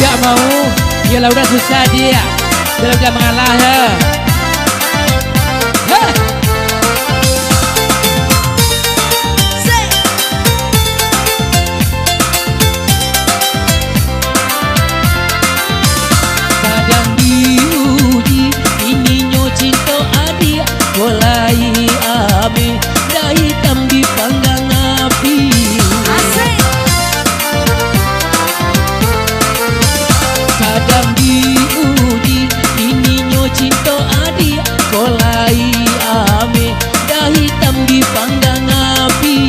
tidak mau, ya udah susah dia udah mengalah ya. Kadang diuji ini nyo cinta adik mulai ame dah hitam dipanggang api. Kadang diuji ini nyo cinta adik mulai ame dah hitam dipanggang api.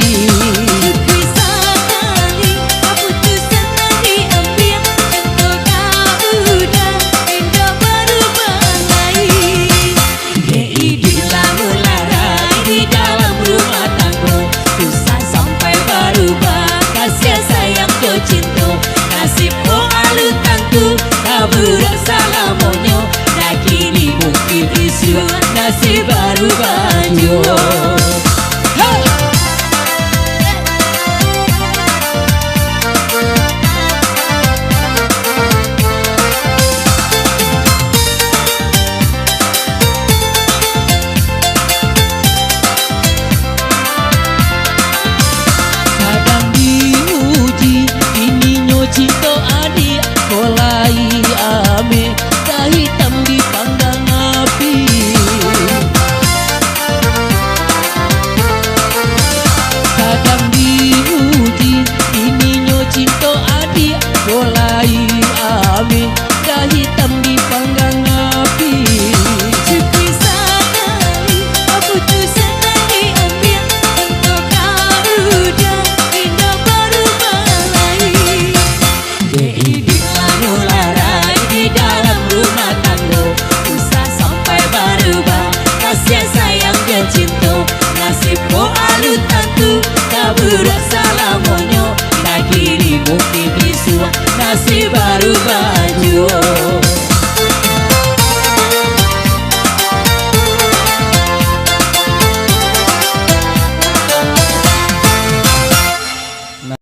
Nasib baru baju. Kadang diuji ini nyo cinta adik mulai ame dah hitam dipanggang api. Kadang diuji ini nyo cinta adik mulai ame dah hitam dipanggang api. Cukup sekali keputusan yang diambil untuk kau udah indah baru balai. Kehidupan mularai di dalam rumah tangga, susah sampai berubah kasih sayang dan cinta. Nasib ko alut tantu kabur salah monyo, tak kiri mungkin disua nasib berubah.